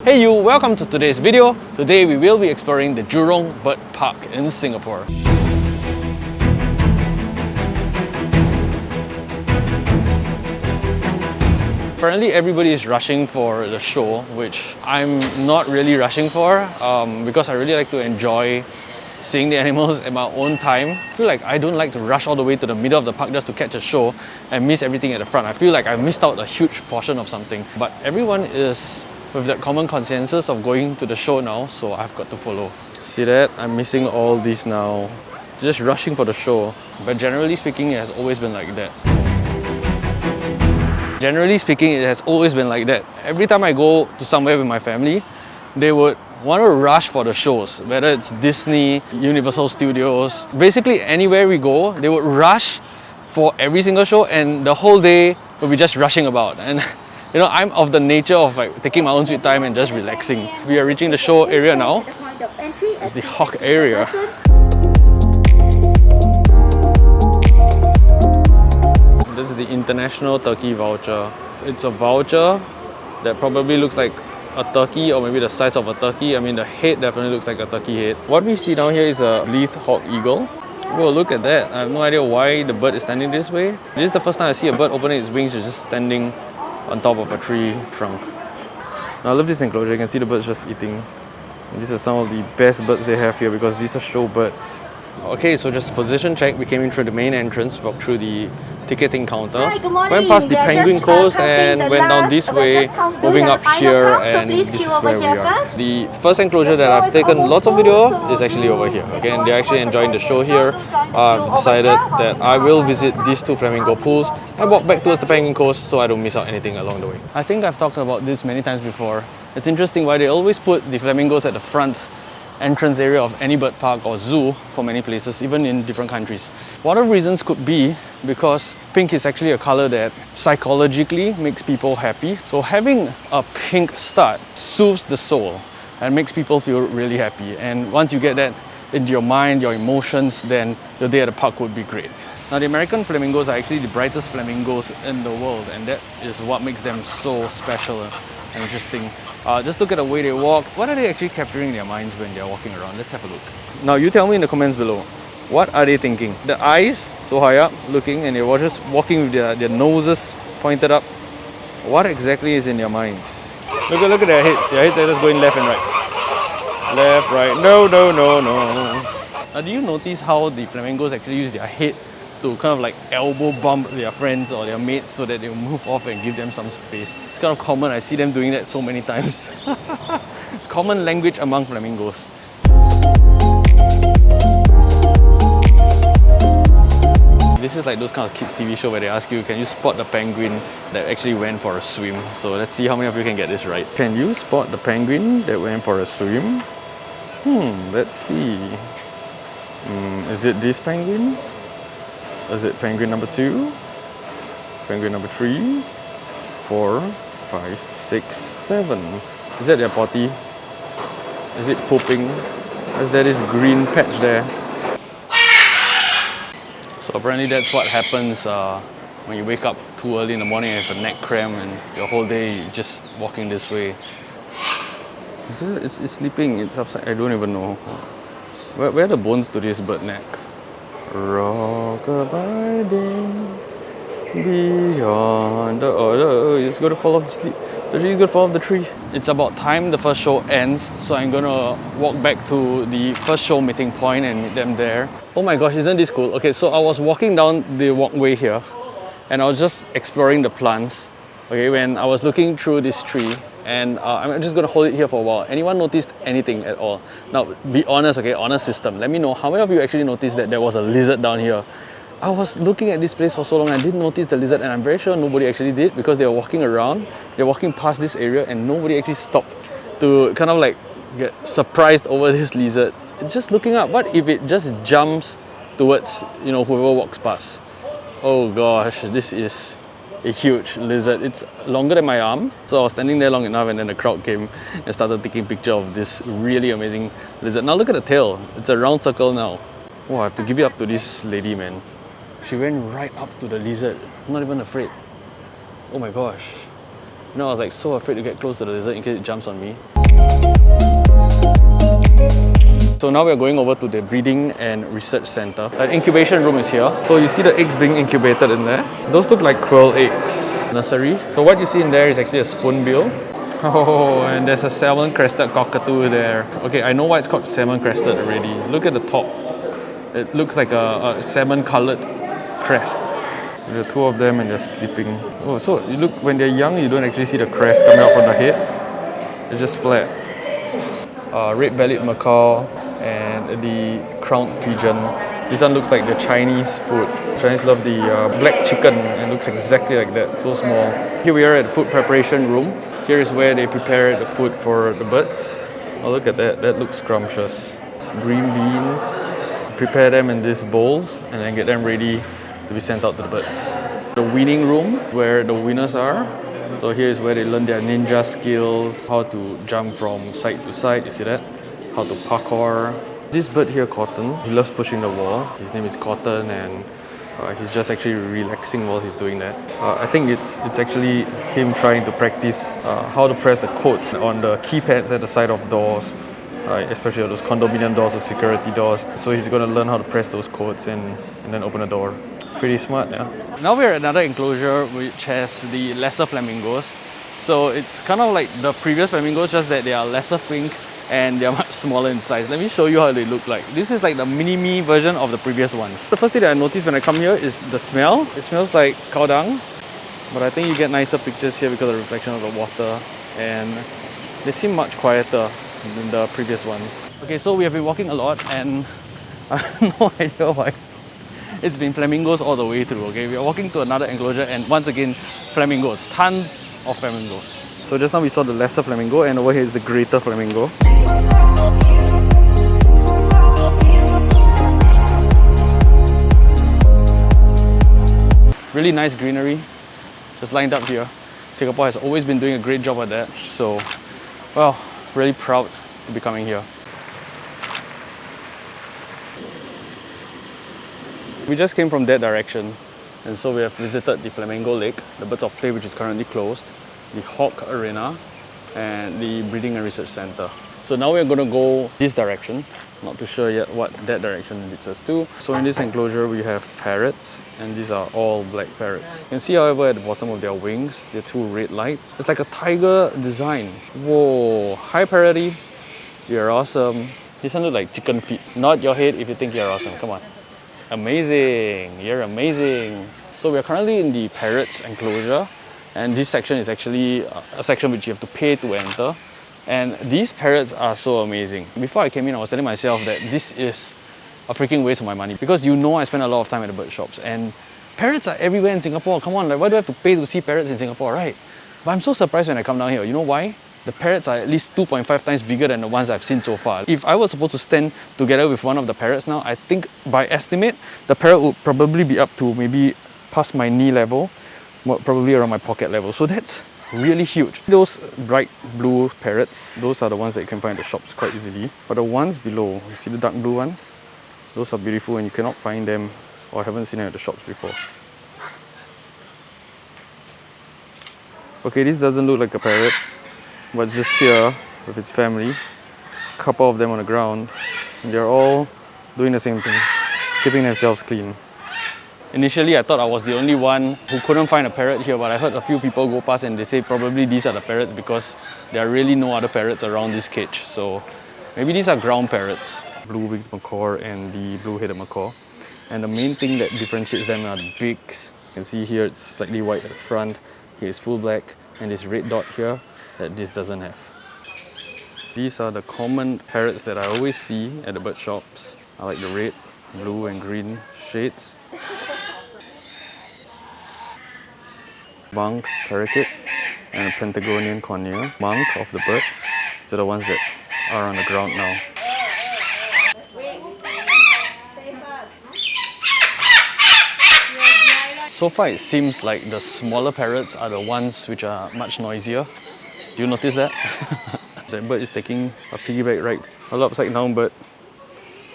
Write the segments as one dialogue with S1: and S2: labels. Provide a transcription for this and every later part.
S1: Hey you, welcome to today's video. Today we will be exploring the Jurong Bird Park in Singapore. Apparently everybody is rushing for the show, which I'm not really rushing for because I really like to enjoy seeing the animals at my own time. I feel like I don't like to rush all the way to the middle of the park just to catch a show and miss everything at the front. I feel like I've missed out a huge portion of something. But everyone is with that common consensus of going to the show now, so I've got to follow. See that? I'm missing all these now. Just rushing for the show. But generally speaking, it has always been like that. Generally speaking, it has always been like that. Every time I go to somewhere with my family, they would want to rush for the shows, whether it's Disney, Universal Studios, basically anywhere we go, they would rush for every single show and the whole day we'll be just rushing about. And you know, I'm of the nature of like taking my own sweet time and just relaxing. We are reaching the show area now. It's the hawk area. This is the international turkey voucher. It's a voucher that probably looks like a turkey or maybe the size of a turkey. I mean, the head definitely looks like a turkey head. What we see down here is a leaf hawk eagle. Whoa, look at that. I have no idea why the bird is standing this way. This is the first time I see a bird opening its wings. It's just standing on top of a tree trunk. Now I love this enclosure. You can see the birds just eating. And these are some of the best birds they have here because these are show birds. Okay, so just position check. We came in through the main entrance, walked through the ticketing counter, went past the penguin coast and went down this way, moving up here, and this is where we are. The first enclosure that I've taken lots of video of is actually over here. Okay, and they're actually enjoying the show here. I've decided that I will visit these two Flamingo Pools and walk back towards the penguin coast so I don't miss out anything along the way. I think I've talked about this many times before. It's interesting why they always put the flamingos at the front entrance area of any bird park or zoo for many places, even in different countries. One of the reasons could be because pink is actually a color that psychologically makes people happy. So having a pink stud soothes the soul and makes people feel really happy. And once you get that into your mind, your emotions, then your day at the park would be great. Now the American flamingos are actually the brightest flamingos in the world, and that is what makes them so special and interesting. Just look at the way they walk. What are they actually capturing in their minds when they're walking around? Let's have a look. Now you tell me in the comments below, what are they thinking? The eyes so high up looking and they're just walking with their noses pointed up. What exactly is in their minds? Look at their heads. Their heads are just going left and right. Left, right. No, no, no, no. Now do you notice how the flamingos actually use their head to kind of like elbow bump their friends or their mates so that they'll move off and give them some space? It's kind of common. I see them doing that so many times. Common language among flamingos. This is like those kind of kids TV show where they ask you, can you spot the penguin that actually went for a swim? So let's see how many of you can get this right. Can you spot the penguin that went for a swim? Let's see. Is it this penguin? Is it penguin number 2? Penguin number 3? 4, 5, 6, 7. Is that their potty? Is it pooping? Is there this green patch there? So apparently that's what happens when you wake up too early in the morning and have a neck cramp and your whole day you're just walking this way. It's sleeping, it's upside, I don't even know. Where are the bones to this bird neck? Rock-a-bye beyond the it's going to fall off the sleep. The tree's going to fall off the tree. It's about time the first show ends, so I'm going to walk back to the first show meeting point and meet them there. Oh my gosh, isn't this cool? Okay, so I was walking down the walkway here and I was just exploring the plants. Okay, when I was looking through this tree, and I'm just going to hold it here for a while. Anyone noticed anything at all? Now, be honest, okay, honest system. Let me know how many of you actually noticed that there was a lizard down here. I was looking at this place for so long and I didn't notice the lizard, and I'm very sure nobody actually did because they were walking around, they're walking past this area and nobody actually stopped to kind of like get surprised over this lizard. It's just looking up. What if it just jumps towards, you know, whoever walks past? Oh gosh, this is a huge lizard. It's longer than my arm. So I was standing there long enough and then the crowd came and started taking picture of this really amazing lizard. Now look at the tail. It's a round circle now. Oh, I have to give it up to this lady, man. She went right up to the lizard. I'm not even afraid. Oh my gosh. You know, I was like so afraid to get close to the lizard in case it jumps on me. So now we're going over to the breeding and research center. An incubation room is here. So you see the eggs being incubated in there. Those look like quail eggs. Nursery. So what you see in there is actually a spoonbill. Oh, and there's a salmon-crested cockatoo there. Okay, I know why it's called salmon-crested already. Look at the top. It looks like a salmon-colored crest. There are two of them and they're sleeping. Oh, so you look, when they're young, you don't actually see the crest coming out from the head. It's just flat. Red-bellied macaw and the crowned pigeon. This one looks like the Chinese food. Chinese love the black chicken and looks exactly like that, so small. Here we are at the food preparation room. Here is where they prepare the food for the birds. Oh, look at that, that looks scrumptious. Green beans. Prepare them in these bowls and then get them ready to be sent out to the birds. The weaning room, where the winners are. So here is where they learn their ninja skills, how to jump from side to side, you see that? How to parkour. This bird here, Cotton, he loves pushing the wall. His name is Cotton and he's just actually relaxing while he's doing that. I think it's actually him trying to practice how to press the codes on the keypads at the side of doors, especially those condominium doors or security doors. So he's going to learn how to press those codes and then open the door. Pretty smart, yeah. Now we're at another enclosure which has the lesser flamingos. So it's kind of like the previous flamingos, just that they are lesser pink and they're much smaller in size. Let me show you how they look like. This is like the mini-me version of the previous ones. The first thing that I noticed when I come here is the smell. It smells like cow dung, but I think you get nicer pictures here because of the reflection of the water, and they seem much quieter than the previous ones. Okay, so we have been walking a lot and I have no idea why. It's been flamingos all the way through, okay? We are walking to another enclosure and once again, flamingos. Tons of flamingos. So just now we saw the lesser flamingo and over here is the greater flamingo. Really nice greenery, just lined up here. Singapore has always been doing a great job at that. So, well, really proud to be coming here. We just came from that direction, and so we have visited the Flamingo Lake, the Birds of Prey which is currently closed, the Hawk Arena, and the Breeding and Research Center. So now we're going to go this direction. Not too sure yet what that direction leads us to. So in this enclosure we have parrots, and these are all black parrots. You can see, however, at the bottom of their wings, there are two red lights. It's like a tiger design. Whoa! Hi parroty, you're awesome. This one looks like chicken feet. Nod your head if you think you're awesome. Come on. Amazing! You're amazing! So we're currently in the Pirates Enclosure, and this section is actually a section which you have to pay to enter. And these parrots are so amazing. Before I came in, I was telling myself that this is a freaking waste of my money, because you know I spend a lot of time at the bird shops and parrots are everywhere in Singapore. Come on, like, why do I have to pay to see parrots in Singapore, right? But I'm so surprised when I come down here. You know why? The parrots are at least 2.5 times bigger than the ones I've seen so far. If I was supposed to stand together with one of the parrots now, I think by estimate, the parrot would probably be up to maybe past my knee level, probably around my pocket level. So that's really huge. Those bright blue parrots, those are the ones that you can find at the shops quite easily. But the ones below, you see the dark blue ones? Those are beautiful and you cannot find them, or haven't seen them at the shops before. Okay, this doesn't look like a parrot, but just here with its family. A couple of them on the ground, and they're all doing the same thing, keeping themselves clean. Initially, I thought I was the only one who couldn't find a parrot here, but I heard a few people go past and they say probably these are the parrots because there are really no other parrots around this cage. So maybe these are ground parrots. Blue-winged macaw and the blue-headed macaw. And the main thing that differentiates them are the beaks. You can see here it's slightly white at the front, here it's full black, and this red dot here that this doesn't have. These are the common parrots that I always see at the bird shops. I like the red, blue and green shades. Monk parakeet and a Pentagonian cornea. Monk of the birds. These are the ones that are on the ground now. So far it seems like the smaller parrots are the ones which are much noisier. Do you notice that? That bird is taking a piggyback ride. Hello, upside down bird.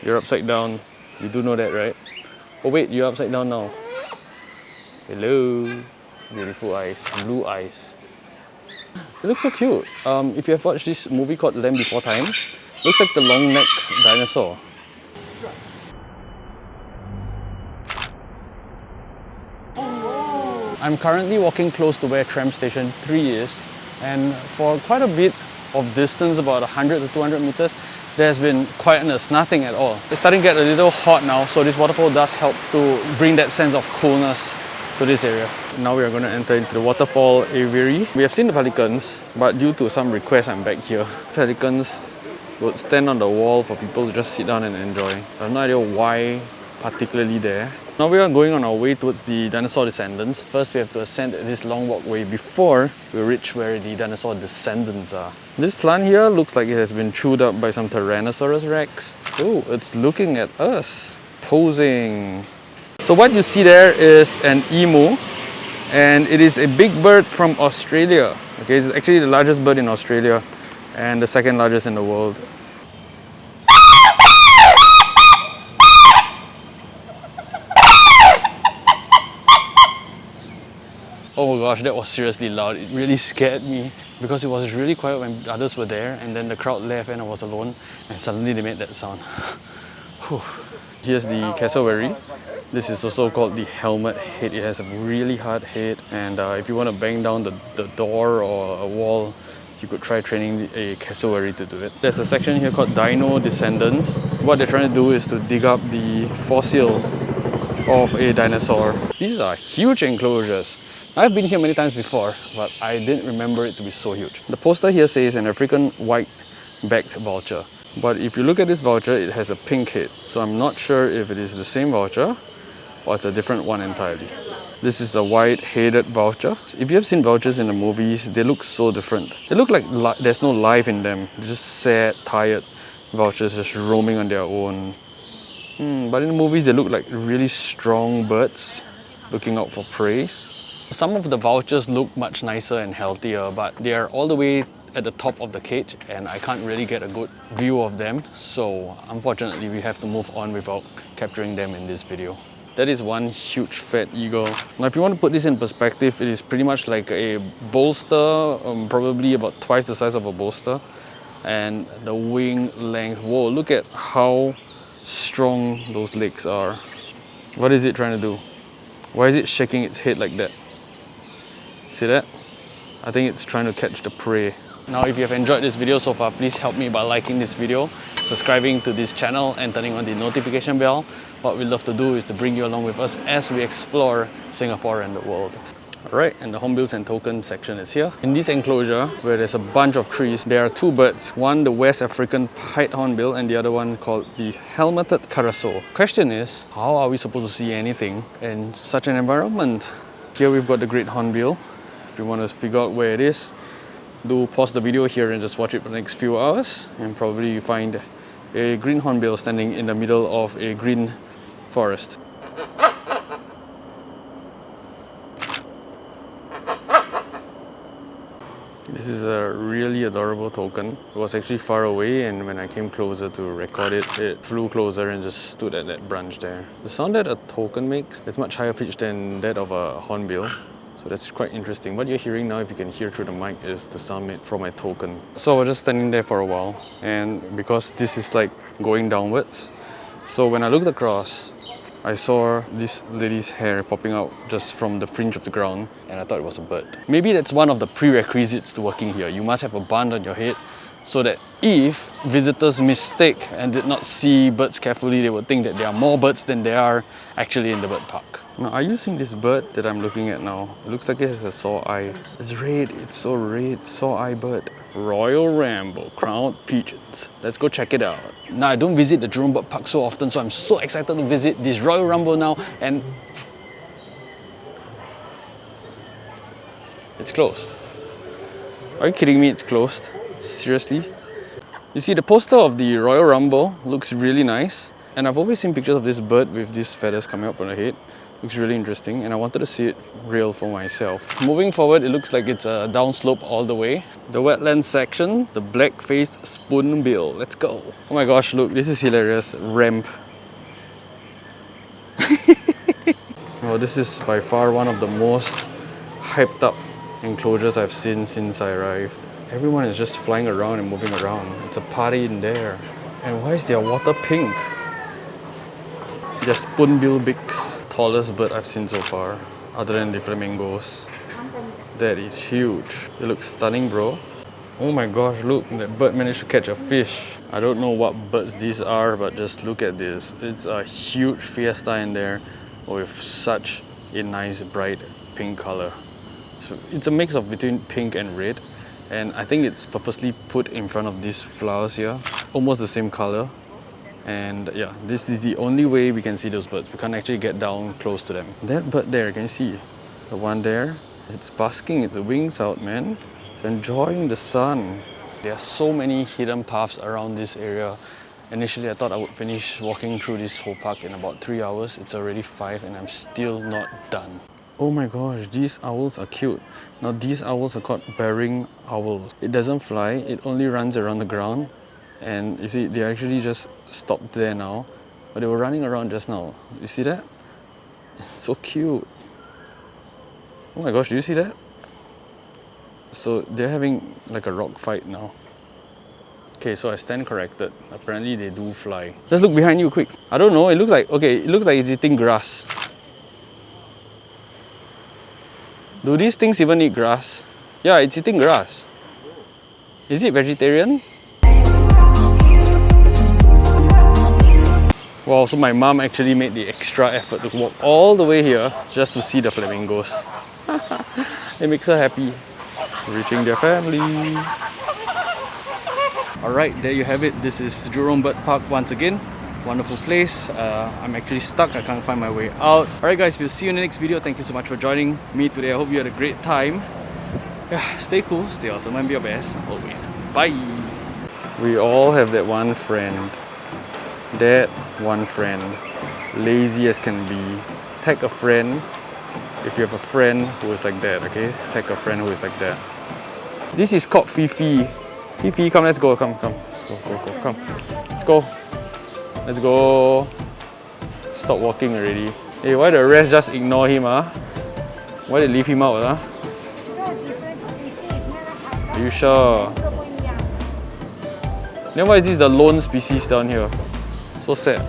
S1: You're upside down. You do know that, right? Oh wait, you're upside down now. Hello. Beautiful eyes, blue eyes. It looks so cute. If you have watched this movie called Land Before Time, looks like the long neck dinosaur. I'm currently walking close to where tram station 3 is, and for quite a bit of distance, about 100 to 200 meters, there's been quietness, nothing at all. It's starting to get a little hot now, so this waterfall does help to bring that sense of coolness to this area. Now we are going to enter into the waterfall aviary. We have seen the pelicans, but due to some requests, I'm back here. Pelicans would stand on the wall for people to just sit down and enjoy. I have no idea why particularly there. Now we are going on our way towards the Dino Descendants. First we have to ascend this long walkway before we reach where the Dino Descendants are. This plant here looks like it has been chewed up by some Tyrannosaurus Rex. Oh, it's looking at us, posing. So what you see there is an emu, and it is a big bird from Australia. Okay, it's actually the largest bird in Australia and the second largest in the world. Oh my gosh, that was seriously loud. It really scared me because it was really quiet when others were there, and then the crowd left and I was alone, and suddenly they made that sound. Here's the Castleberry. This is also called the helmet head. It has a really hard head, and if you want to bang down the door or a wall, you could try training a cassowary to do it. There's a section here called Dino Descendants. What they're trying to do is to dig up the fossil of a dinosaur. These are huge enclosures. I've been here many times before, but I didn't remember it to be so huge. The poster here says an African white-backed vulture. But if you look at this vulture, it has a pink head. So I'm not sure if it is the same vulture or it's a different one entirely. This is a white-headed vulture. If you have seen vultures in the movies, they look so different. They look like there's no life in them. They're just sad, tired vultures just roaming on their own. But in the movies, they look like really strong birds looking out for prey. Some of the vultures look much nicer and healthier, but they are all the way at the top of the cage and I can't really get a good view of them. So unfortunately, we have to move on without capturing them in this video. That is one huge fat eagle. Now if you want to put this in perspective, it is pretty much like a bolster, probably about twice the size of a bolster. And the wing length, whoa, look at how strong those legs are. What is it trying to do? Why is it shaking its head like that? See that? I think it's trying to catch the prey. Now if you have enjoyed this video so far, please help me by liking this video, subscribing to this channel and turning on the notification bell. What we love to do is to bring you along with us as we explore Singapore and the world. Alright, and the hornbills and tokens section is here. In this enclosure, where there's a bunch of trees, there are two birds. One, the West African pied hornbill, and the other one called the helmeted curassow. Question is, how are we supposed to see anything in such an environment? Here we've got the great hornbill. If you want to figure out where it is, do pause the video here and just watch it for the next few hours, and probably you find a green hornbill standing in the middle of a green forest. This is a really adorable token. It was actually far away, and when I came closer to record it, it flew closer and just stood at that branch there. The sound that a token makes is much higher pitched than that of a hornbill. So that's quite interesting. What you're hearing now, if you can hear through the mic, is the sound made from my token. So I was just standing there for a while, and because this is like going downwards, so when I looked across, I saw this lady's hair popping out just from the fringe of the ground, and I thought it was a bird. Maybe that's one of the prerequisites to working here. You must have a band on your head so that if visitors mistake and did not see birds carefully, they would think that there are more birds than there are actually in the bird park. Now, are you seeing this bird that I'm looking at now? It looks like it has a saw eye. It's red, it's so red. Saw eye bird. Royal Rambo, crowned pigeons. Let's go check it out. Now, I don't visit the Jurong Bird Park so often, so I'm so excited to visit this Royal Rumble now, and it's closed. Are you kidding me? It's closed? Seriously? You see, the poster of the Royal Rumble looks really nice, and I've always seen pictures of this bird with these feathers coming up from the head. Looks really interesting, and I wanted to see it real for myself. Moving forward, it looks like it's a downslope all the way. The wetland section, the black-faced spoonbill. Let's go. Oh my gosh, look, this is hilarious. Ramp. Well, this is by far one of the most hyped up enclosures I've seen since I arrived. Everyone is just flying around and moving around. It's a party in there. And why is their water pink? They're spoonbill bigs. Tallest bird I've seen so far, other than the flamingos. That is huge. It looks stunning, bro. Oh my gosh, look, that bird managed to catch a fish. I don't know what birds these are, but just look at this. It's a huge fiesta in there with such a nice bright pink color. So it's a mix of between pink and red, and I think it's purposely put in front of these flowers here, almost the same color. And yeah, this is the only way we can see those birds. We can't actually get down close to them. That bird there, can you see? The one there, it's basking its wings out, man. It's enjoying the sun. There are so many hidden paths around this area. Initially, I thought I would finish walking through this whole park in about 3 hours. It's already 5 and I'm still not done. Oh my gosh, these owls are cute. Now these owls are called bearing owls. It doesn't fly, it only runs around the ground. And you see, they actually just stopped there now. But they were running around just now. You see that? It's so cute. Oh my gosh, do you see that? So they're having like a rock fight now. Okay, so I stand corrected. Apparently they do fly. Let's look behind you quick. I don't know, it looks like, okay, it looks like it's eating grass. Do these things even eat grass? Yeah, it's eating grass. Is it vegetarian? Wow, so my mom actually made the extra effort to walk all the way here just to see the flamingos. It makes her happy. Reaching their family. Alright, there you have it. This is Jurong Bird Park once again. Wonderful place. I'm actually stuck. I can't find my way out. Alright guys, we'll see you in the next video. Thank you so much for joining me today. I hope you had a great time. Yeah, stay cool, stay awesome, and be your best always. Bye! We all have that one friend. That one friend. Lazy as can be. Tag a friend if you have a friend who is like that, okay? Tag a friend who is like that. This is called Fifi. Fifi, come, let's go, come. Let's go, come. Let's go. Stop walking already. Hey, why the rest just ignore him, huh? Why they leave him out, huh? Are you sure? Then why is this the lone species down here? So sad.